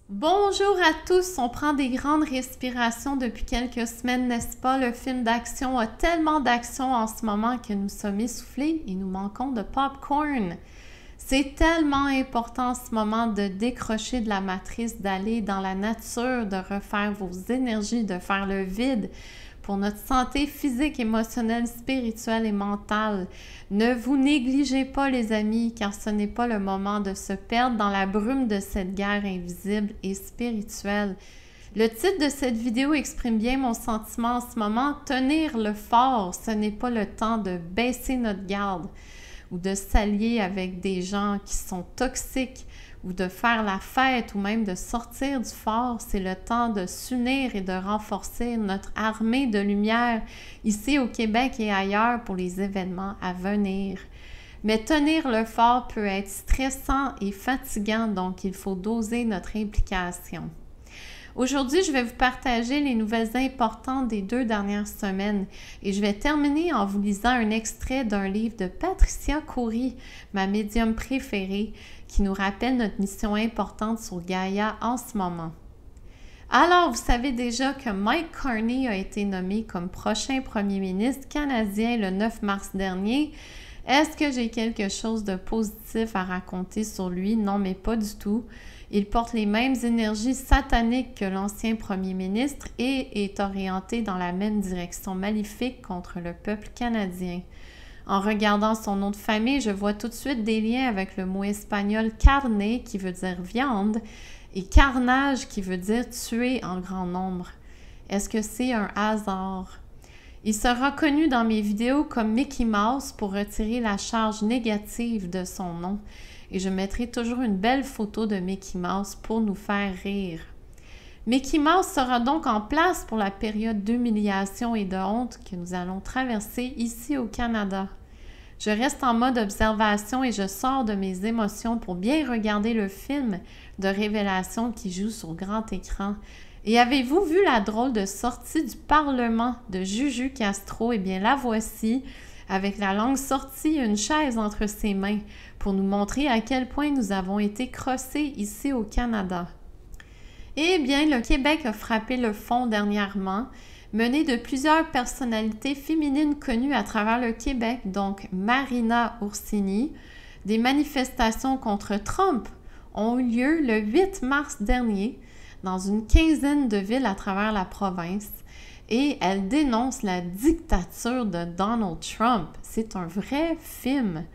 Bonjour à tous, on prend des grandes respirations depuis quelques semaines, n'est-ce pas? Le film d'action a tellement d'action en ce moment que nous sommes essoufflés et nous manquons de popcorn. C'est tellement important en ce moment de décrocher de la matrice, d'aller dans la nature, de refaire vos énergies, de faire le vide pour notre santé physique, émotionnelle, spirituelle et mentale. Ne vous négligez pas les amis, car ce n'est pas le moment de se perdre dans la brume de cette guerre invisible et spirituelle. Le titre de cette vidéo exprime bien mon sentiment en ce moment. Tenir le fort, ce n'est pas le temps de baisser notre garde ou de s'allier avec des gens qui sont toxiques ou de faire la fête ou même de sortir du fort. C'est le temps de s'unir et de renforcer notre armée de lumière ici au Québec et ailleurs pour les événements à venir. Mais tenir le fort peut être stressant et fatigant, donc il faut doser notre implication. Aujourd'hui, je vais vous partager les nouvelles importantes des 2 dernières semaines et je vais terminer en vous lisant un extrait d'un livre de Patricia Khoury, ma médium préférée, qui nous rappelle notre mission importante sur Gaïa en ce moment. Alors, vous savez déjà que Mike Carney a été nommé comme prochain premier ministre canadien le 9 mars dernier. Est-ce que j'ai quelque chose de positif à raconter sur lui? Non, mais pas du tout. Il porte les mêmes énergies sataniques que l'ancien premier ministre et est orienté dans la même direction maléfique contre le peuple canadien. En regardant son nom de famille, je vois tout de suite des liens avec le mot espagnol carne qui veut dire viande et carnage qui veut dire tuer en grand nombre. Est-ce que c'est un hasard? Il sera connu dans mes vidéos comme Mickey Mouse pour retirer la charge négative de son nom et je mettrai toujours une belle photo de Mickey Mouse pour nous faire rire. Mickey Mouse sera donc en place pour la période d'humiliation et de honte que nous allons traverser ici au Canada. Je reste en mode observation et je sors de mes émotions pour bien regarder le film de révélation qui joue sur grand écran. Et avez-vous vu la drôle de sortie du Parlement de Juju Castro? Eh bien, la voici, avec la langue sortie et une chaise entre ses mains, pour nous montrer à quel point nous avons été crossés ici au Canada. Eh bien, le Québec a frappé le fond dernièrement, mené de plusieurs personnalités féminines connues à travers le Québec, donc Marina Orsini. Des manifestations contre Trump ont eu lieu le 8 mars dernier dans une quinzaine de villes à travers la province et elles dénoncent la dictature de Donald Trump. C'est un vrai film.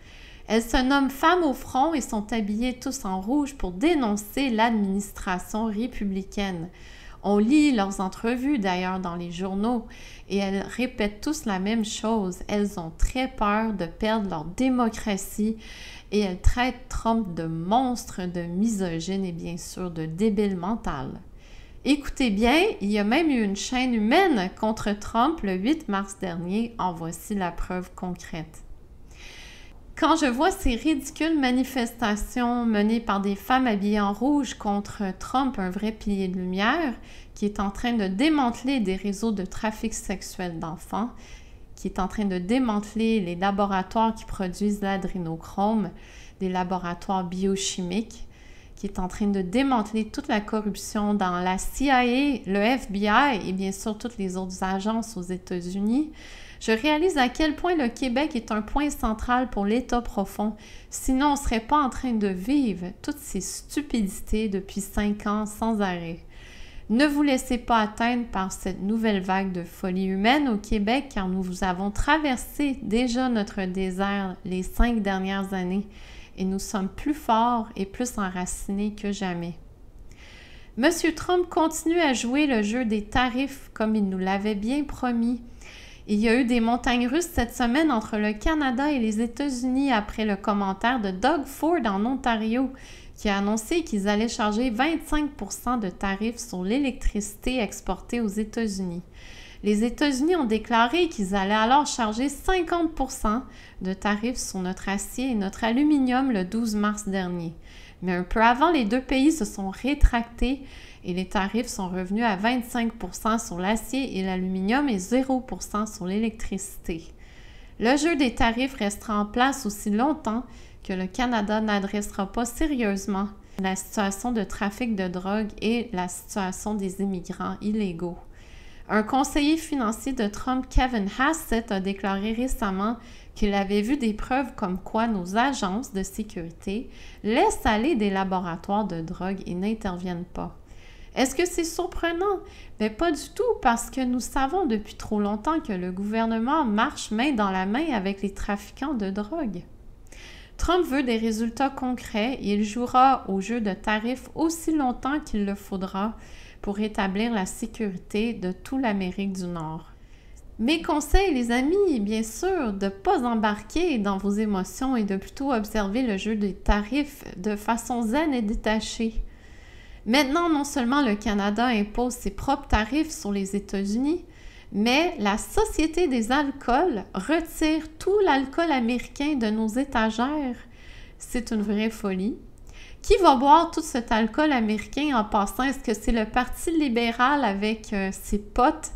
Elles se nomment Femmes au front et sont habillées tous en rouge pour dénoncer l'administration républicaine. On lit leurs entrevues d'ailleurs dans les journaux et elles répètent tous la même chose. Elles ont très peur de perdre leur démocratie et elles traitent Trump de monstre, de misogyne et bien sûr de débile mental. Écoutez bien, il y a même eu une chaîne humaine contre Trump le 8 mars dernier. En voici la preuve concrète. Quand je vois ces ridicules manifestations menées par des femmes habillées en rouge contre Trump, un vrai pilier de lumière, qui est en train de démanteler des réseaux de trafic sexuel d'enfants, qui est en train de démanteler les laboratoires qui produisent l'adrénochrome, des laboratoires biochimiques, qui est en train de démanteler toute la corruption dans la CIA, le FBI et bien sûr toutes les autres agences aux États-Unis, je réalise à quel point le Québec est un point central pour l'État profond. Sinon, on ne serait pas en train de vivre toutes ces stupidités depuis 5 ans sans arrêt. Ne vous laissez pas atteindre par cette nouvelle vague de folie humaine au Québec car nous avons traversé déjà notre désert les 5 dernières années et nous sommes plus forts et plus enracinés que jamais. M. Trump continue à jouer le jeu des tarifs comme il nous l'avait bien promis. Il y a eu des montagnes russes cette semaine entre le Canada et les États-Unis après le commentaire de Doug Ford en Ontario qui a annoncé qu'ils allaient charger 25% de tarifs sur l'électricité exportée aux États-Unis. Les États-Unis ont déclaré qu'ils allaient alors charger 50% de tarifs sur notre acier et notre aluminium le 12 mars dernier. Mais un peu avant, les 2 pays se sont rétractés et les tarifs sont revenus à 25% sur l'acier et l'aluminium et 0% sur l'électricité. Le jeu des tarifs restera en place aussi longtemps que le Canada n'adressera pas sérieusement la situation de trafic de drogue et la situation des immigrants illégaux. Un conseiller financier de Trump, Kevin Hassett, a déclaré récemment qu'il avait vu des preuves comme quoi nos agences de sécurité laissent aller des laboratoires de drogue et n'interviennent pas. Est-ce que c'est surprenant? Mais pas du tout, parce que nous savons depuis trop longtemps que le gouvernement marche main dans la main avec les trafiquants de drogue. Trump veut des résultats concrets et il jouera au jeu de tarifs aussi longtemps qu'il le faudra pour rétablir la sécurité de toute l'Amérique du Nord. Mes conseils, les amis, bien sûr, de ne pas embarquer dans vos émotions et de plutôt observer le jeu des tarifs de façon zen et détachée. Maintenant, non seulement le Canada impose ses propres tarifs sur les États-Unis, mais la Société des alcools retire tout l'alcool américain de nos étagères. C'est une vraie folie. Qui va boire tout cet alcool américain en passant? Est-ce que c'est le Parti libéral avec ses potes,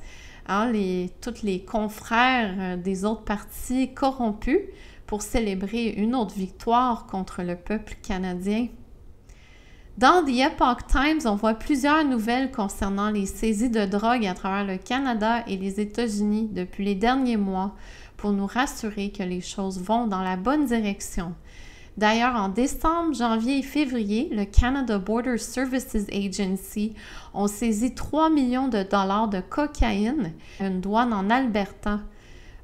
hein, tous les confrères des autres partis corrompus pour célébrer une autre victoire contre le peuple canadien? Dans The Epoch Times, on voit plusieurs nouvelles concernant les saisies de drogue à travers le Canada et les États-Unis depuis les derniers mois pour nous rassurer que les choses vont dans la bonne direction. D'ailleurs, en décembre, janvier et février, le Canada Border Services Agency ont saisi 3 millions de dollars de cocaïne à une douane en Alberta.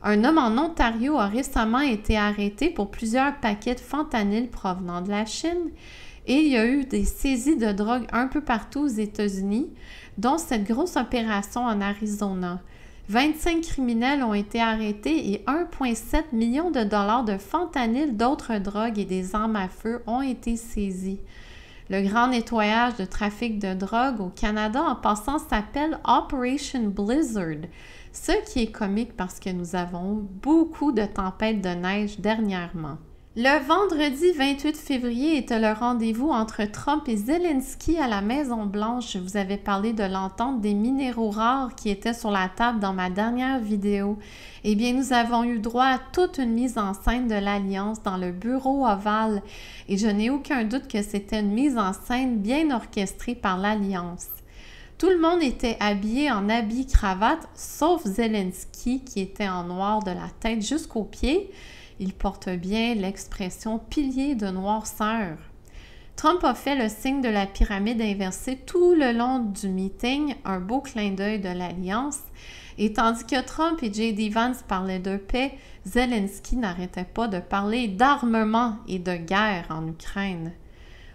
Un homme en Ontario a récemment été arrêté pour plusieurs paquets de fentanyl provenant de la Chine. Et il y a eu des saisies de drogue un peu partout aux États-Unis, dont cette grosse opération en Arizona. 25 criminels ont été arrêtés et 1,7 million de dollars de fentanyl, d'autres drogues et des armes à feu ont été saisis. Le grand nettoyage de trafic de drogue au Canada en passant s'appelle Operation Blizzard, ce qui est comique parce que nous avons beaucoup de tempêtes de neige dernièrement. Le vendredi 28 février était le rendez-vous entre Trump et Zelensky à la Maison-Blanche. Je vous avais parlé de l'entente des minéraux rares qui était sur la table dans ma dernière vidéo. Eh bien, nous avons eu droit à toute une mise en scène de l'Alliance dans le bureau ovale et je n'ai aucun doute que c'était une mise en scène bien orchestrée par l'Alliance. Tout le monde était habillé en habit cravate, sauf Zelensky qui était en noir de la tête jusqu'aux pieds. Il porte bien l'expression « pilier de noirceur ». Trump a fait le signe de la pyramide inversée tout le long du meeting, un beau clin d'œil de l'Alliance. Et tandis que Trump et J.D. Vance parlaient de paix, Zelensky n'arrêtait pas de parler d'armement et de guerre en Ukraine.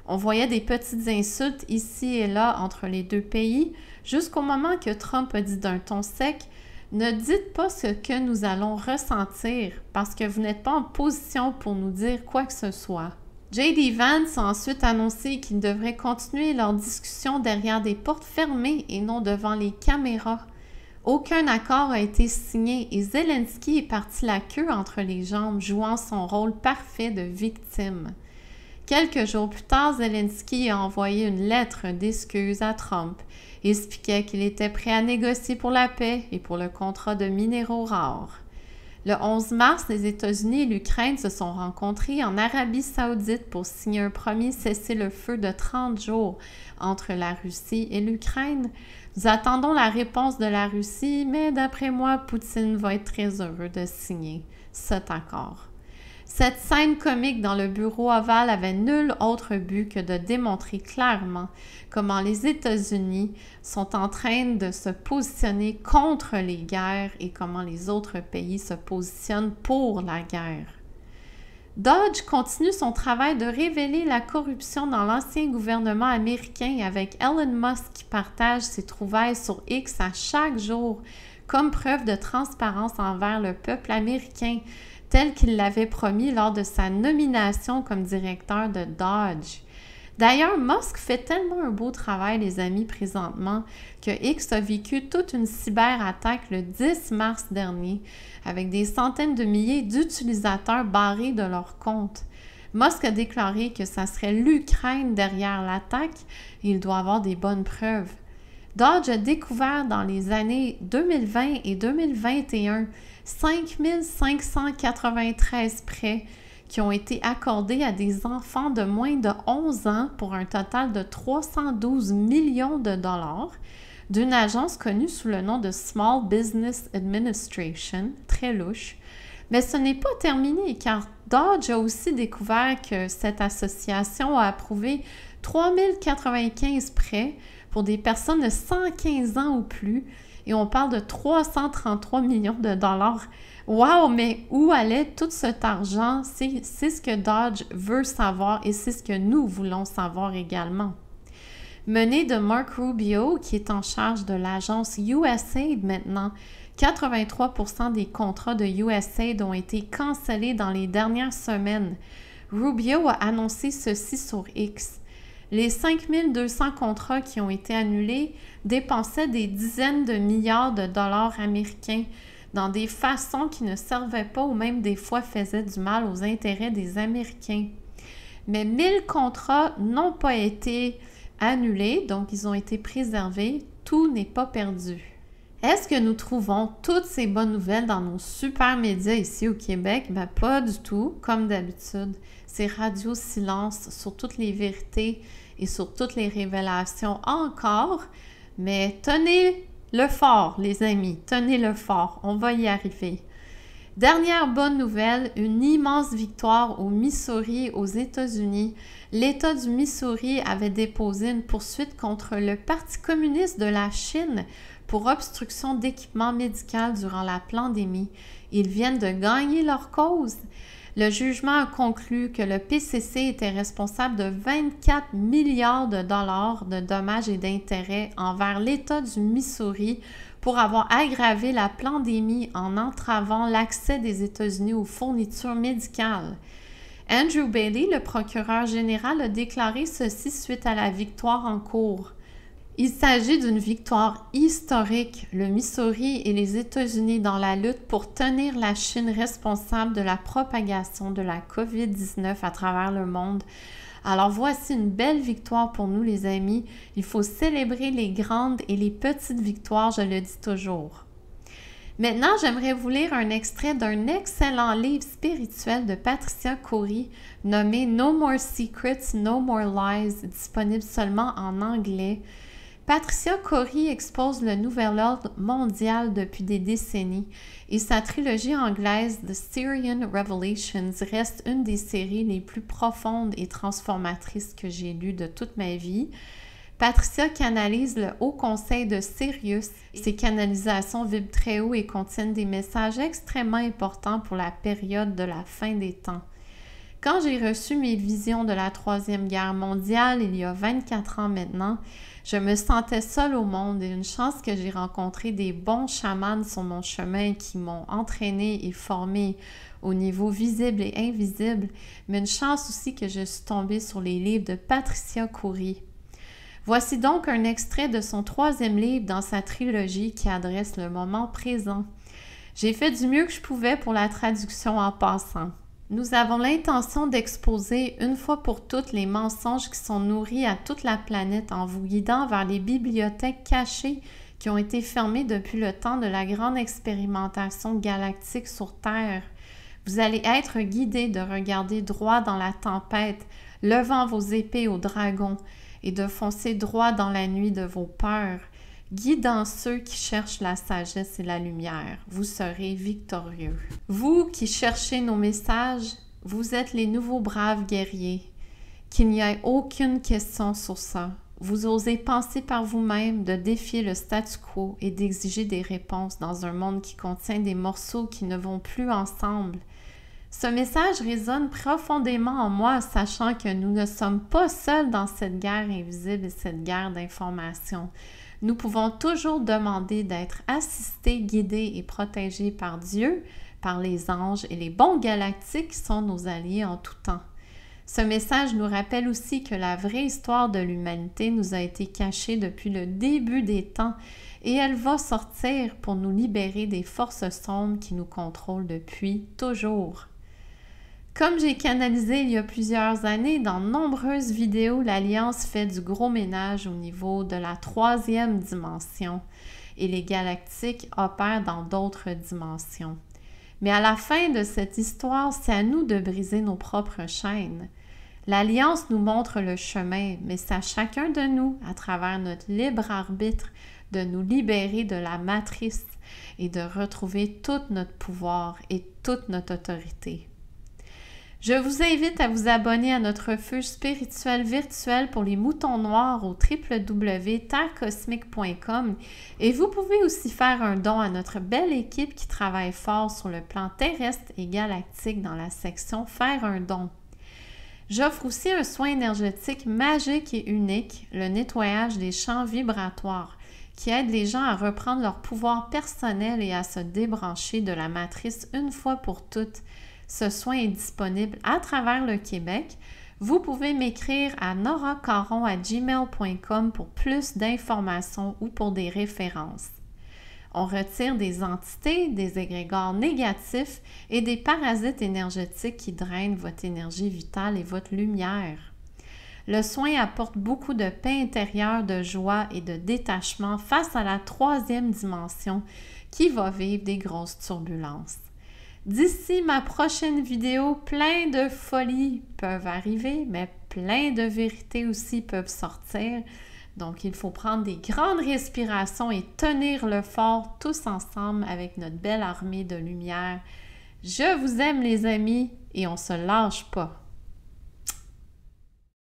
On voyait des petites insultes ici et là entre les deux pays, jusqu'au moment que Trump a dit d'un ton sec « Ne dites pas ce que nous allons ressentir parce que vous n'êtes pas en position pour nous dire quoi que ce soit. » J.D. Vance a ensuite annoncé qu'ils devraient continuer leur discussion derrière des portes fermées et non devant les caméras. Aucun accord a été signé et Zelensky est parti la queue entre les jambes, jouant son rôle parfait de victime. Quelques jours plus tard, Zelensky a envoyé une lettre d'excuse à Trump. Il expliquait qu'il était prêt à négocier pour la paix et pour le contrat de minéraux rares. Le 11 mars, les États-Unis et l'Ukraine se sont rencontrés en Arabie Saoudite pour signer un premier cessez-le-feu de 30 jours entre la Russie et l'Ukraine. Nous attendons la réponse de la Russie, mais d'après moi, Poutine va être très heureux de signer cet accord. Cette scène comique dans le bureau ovale avait nul autre but que de démontrer clairement comment les États-Unis sont en train de se positionner contre les guerres et comment les autres pays se positionnent pour la guerre. Dodge continue son travail de révéler la corruption dans l'ancien gouvernement américain avec Elon Musk qui partage ses trouvailles sur X à chaque jour comme preuve de transparence envers le peuple américain, tel qu'il l'avait promis lors de sa nomination comme directeur de Dodge. D'ailleurs, Musk fait tellement un beau travail, les amis, présentement, que X a vécu toute une cyberattaque le 10 mars dernier, avec des centaines de milliers d'utilisateurs barrés de leur compte. Musk a déclaré que ça serait l'Ukraine derrière l'attaque et il doit avoir des bonnes preuves. Dodge a découvert dans les années 2020 et 2021 5593 prêts qui ont été accordés à des enfants de moins de 11 ans pour un total de 312 millions de dollars d'une agence connue sous le nom de Small Business Administration, très louche. Mais ce n'est pas terminé car Dodge a aussi découvert que cette association a approuvé 3095 prêts pour des personnes de 115 ans ou plus et on parle de 333 millions de dollars. Wow, mais où allait tout cet argent? C'est ce que Dodge veut savoir et c'est ce que nous voulons savoir également. Menée de Mark Rubio, qui est en charge de l'agence USAID maintenant, 83% des contrats de USAID ont été cancellés dans les dernières semaines. Rubio a annoncé ceci sur X. Les 5200 contrats qui ont été annulés dépensaient des dizaines de milliards de dollars américains dans des façons qui ne servaient pas ou même des fois faisaient du mal aux intérêts des Américains. Mais 1000 contrats n'ont pas été annulés, donc ils ont été préservés. Tout n'est pas perdu. Est-ce que nous trouvons toutes ces bonnes nouvelles dans nos super médias ici au Québec? Ben, pas du tout, comme d'habitude. C'est radio silence sur toutes les vérités et sur toutes les révélations encore. Mais tenez le fort, les amis, tenez le fort, on va y arriver. Dernière bonne nouvelle, une immense victoire au Missouri, aux États-Unis. L'État du Missouri avait déposé une poursuite contre le Parti communiste de la Chine pour obstruction d'équipement médical durant la pandémie. Ils viennent de gagner leur cause. Le jugement a conclu que le PCC était responsable de 24 milliards de dollars de dommages et d'intérêts envers l'État du Missouri pour avoir aggravé la pandémie en entravant l'accès des États-Unis aux fournitures médicales. Andrew Bailey, le procureur général, a déclaré ceci suite à la victoire en cours. Il s'agit d'une victoire historique, le Missouri et les États-Unis dans la lutte pour tenir la Chine responsable de la propagation de la COVID-19 à travers le monde. Alors voici une belle victoire pour nous les amis. Il faut célébrer les grandes et les petites victoires, je le dis toujours. Maintenant, j'aimerais vous lire un extrait d'un excellent livre spirituel de Patricia Cori nommé No More Secrets, No More Lies, disponible seulement en anglais. Patricia Cori expose le nouvel ordre mondial depuis des décennies et sa trilogie anglaise The Syrian Revelations reste une des séries les plus profondes et transformatrices que j'ai lues de toute ma vie. Patricia canalise le Haut Conseil de Sirius. Ses canalisations vibrent très haut et contiennent des messages extrêmement importants pour la période de la fin des temps. Quand j'ai reçu mes visions de la Troisième Guerre mondiale, il y a 24 ans maintenant, je me sentais seule au monde et une chance que j'ai rencontré des bons chamans sur mon chemin qui m'ont entraînée et formée au niveau visible et invisible, mais une chance aussi que je suis tombée sur les livres de Patricia Cori. Voici donc un extrait de son 3e livre dans sa trilogie qui adresse le moment présent. J'ai fait du mieux que je pouvais pour la traduction en passant. Nous avons l'intention d'exposer une fois pour toutes les mensonges qui sont nourris à toute la planète en vous guidant vers les bibliothèques cachées qui ont été fermées depuis le temps de la grande expérimentation galactique sur Terre. Vous allez être guidés de regarder droit dans la tempête, levant vos épées aux dragons et de foncer droit dans la nuit de vos peurs. Guidant ceux qui cherchent la sagesse et la lumière, vous serez victorieux. Vous qui cherchez nos messages, vous êtes les nouveaux braves guerriers. Qu'il n'y ait aucune question sur ça. Vous osez penser par vous-même de défier le statu quo et d'exiger des réponses dans un monde qui contient des morceaux qui ne vont plus ensemble. Ce message résonne profondément en moi, sachant que nous ne sommes pas seuls dans cette guerre invisible et cette guerre d'information. Nous pouvons toujours demander d'être assistés, guidés et protégés par Dieu, par les anges et les bons galactiques qui sont nos alliés en tout temps. Ce message nous rappelle aussi que la vraie histoire de l'humanité nous a été cachée depuis le début des temps et elle va sortir pour nous libérer des forces sombres qui nous contrôlent depuis toujours. Comme j'ai canalisé il y a plusieurs années dans de nombreuses vidéos, l'Alliance fait du gros ménage au niveau de la 3e dimension et les galactiques opèrent dans d'autres dimensions. Mais à la fin de cette histoire, c'est à nous de briser nos propres chaînes. L'Alliance nous montre le chemin, mais c'est à chacun de nous, à travers notre libre arbitre, de nous libérer de la matrice et de retrouver tout notre pouvoir et toute notre autorité. Je vous invite à vous abonner à notre refuge spirituel virtuel pour les moutons noirs au www.terrecosmique.com et vous pouvez aussi faire un don à notre belle équipe qui travaille fort sur le plan terrestre et galactique dans la section « Faire un don ». J'offre aussi un soin énergétique magique et unique, le nettoyage des champs vibratoires, qui aide les gens à reprendre leur pouvoir personnel et à se débrancher de la matrice une fois pour toutes. Ce soin est disponible à travers le Québec. Vous pouvez m'écrire à noracaron@gmail.com pour plus d'informations ou pour des références. On retire des entités, des égrégores négatifs et des parasites énergétiques qui drainent votre énergie vitale et votre lumière. Le soin apporte beaucoup de paix intérieure, de joie et de détachement face à la troisième dimension qui va vivre des grosses turbulences. D'ici ma prochaine vidéo, plein de folies peuvent arriver, mais plein de vérités aussi peuvent sortir. Donc, il faut prendre des grandes respirations et tenir le fort tous ensemble avec notre belle armée de lumière. Je vous aime les amis et on se lâche pas.